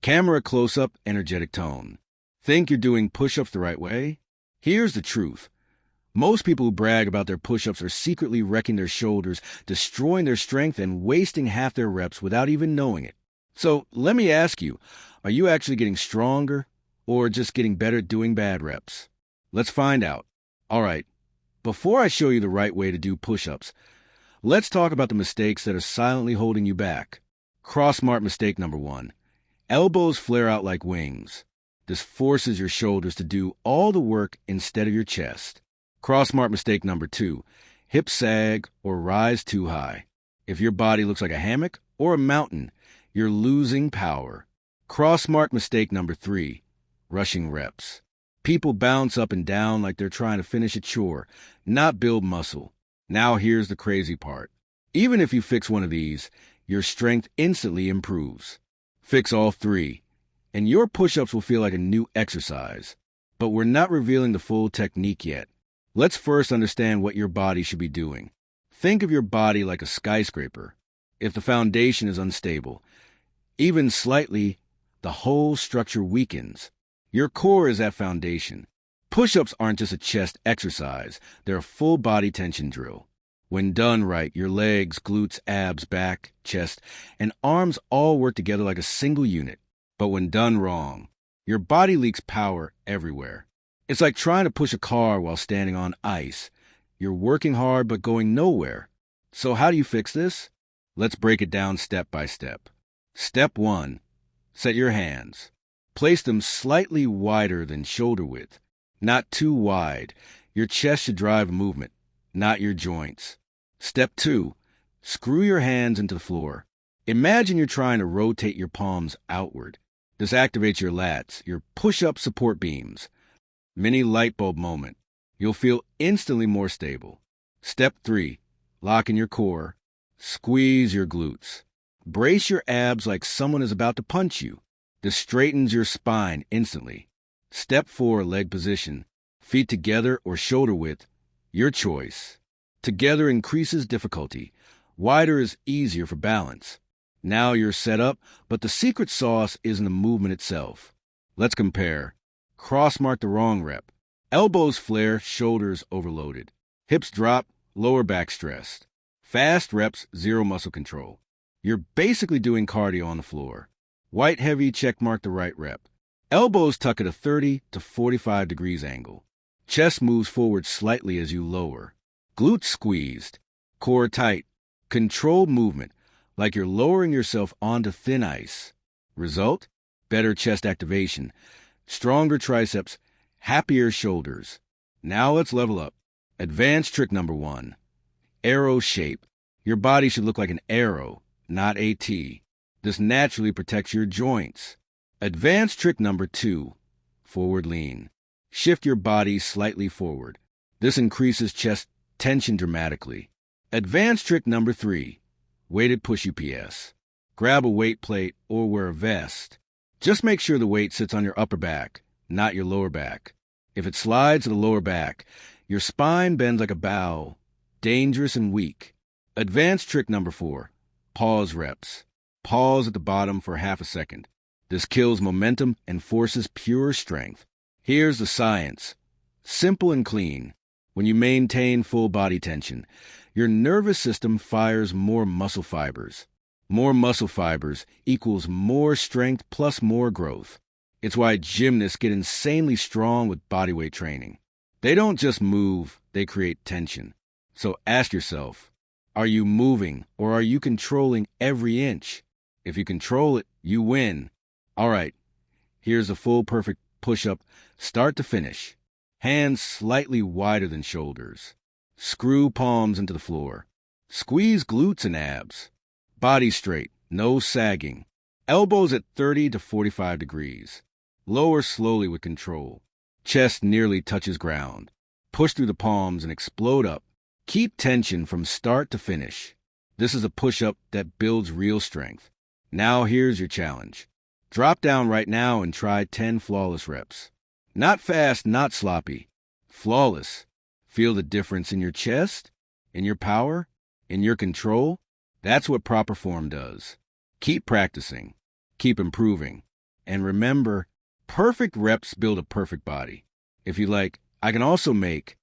Camera close-up, energetic tone. Think you're doing push-ups the right way? Here's the truth. Most people who brag about their push-ups are secretly wrecking their shoulders, destroying their strength, and wasting half their reps without even knowing it. So let me ask you, are you actually getting stronger or just getting better at doing bad reps? Let's find out. All right, before I show you the right way to do push-ups, let's talk about the mistakes that are silently holding you back. Cross-smart mistake number 1. Elbows flare out like wings. This forces your shoulders to do all the work instead of your chest. Cross-smart mistake number 2. Hips sag or rise too high. If your body looks like a hammock or a mountain, you're losing power. Cross-smart mistake number 3. Rushing reps. People bounce up and down like they're trying to finish a chore, not build muscle. Now here's the crazy part. Even if you fix one of these, your strength instantly improves. Fix all 3, and your push-ups will feel like a new exercise. But we're not revealing the full technique yet. Let's first understand what your body should be doing. Think of your body like a skyscraper. If the foundation is unstable, even slightly, the whole structure weakens. Your core is that foundation. Push-ups aren't just a chest exercise, they're a full body tension drill. When done right, your legs, glutes, abs, back, chest, and arms all work together like a single unit. But when done wrong, your body leaks power everywhere. It's like trying to push a car while standing on ice. You're working hard but going nowhere. So how do you fix this? Let's break it down step by step. Step 1. Set your hands. Place them slightly wider than shoulder width, not too wide. Your chest should drive movement, not your joints. Step 2. Screw your hands into the floor. Imagine you're trying to rotate your palms outward. This activates your lats, your push-up support beams. Mini light bulb moment. You'll feel instantly more stable. Step 3. Lock in your core. Squeeze your glutes. Brace your abs like someone is about to punch you. This straightens your spine instantly. Step 4. Leg position. Feet together or shoulder width. Your choice. Together increases difficulty. Wider is easier for balance. Now you're set up, but the secret sauce is in the movement itself. Let's compare. Cross-mark the wrong rep. Elbows flare, shoulders overloaded. Hips drop, lower back stressed. Fast reps, zero muscle control. You're basically doing cardio on the floor. White heavy, check mark the right rep. Elbows tuck at a 30 to 45 degrees angle. Chest moves forward slightly as you lower. Glutes squeezed. Core tight. Controlled movement, like you're lowering yourself onto thin ice. Result? Better chest activation. Stronger triceps, happier shoulders. Now let's level up. Advanced trick number 1. Arrow shape. Your body should look like an arrow, not a T. This naturally protects your joints. Advanced trick number 2. Forward lean. Shift your body slightly forward. This increases chest tension dramatically. Advanced trick number 3. Weighted push UPS. Grab a weight plate or wear a vest. Just make sure the weight sits on your upper back, not your lower back. If it slides to the lower back, your spine bends like a bow. Dangerous and weak. Advanced trick number 4. Pause reps. Pause at the bottom for half a second. This kills momentum and forces pure strength. Here's the science. Simple and clean. When you maintain full body tension, your nervous system fires more muscle fibers. More muscle fibers equals more strength plus more growth. It's why gymnasts get insanely strong with bodyweight training. They don't just move, they create tension. So ask yourself, are you moving or are you controlling every inch? If you control it, you win. All right, here's a full perfect push-up, start to finish. Hands slightly wider than shoulders. Screw palms into the floor. Squeeze glutes and abs. Body straight, no sagging. Elbows at 30 to 45 degrees. Lower slowly with control. Chest nearly touches ground. Push through the palms and explode up. Keep tension from start to finish. This is a push-up that builds real strength. Now here's your challenge. Drop down right now and try 10 flawless reps. Not fast, not sloppy. Flawless. Feel the difference in your chest, in your power, in your control? That's what proper form does. Keep practicing. Keep improving. And remember, perfect reps build a perfect body. If you like, I can also make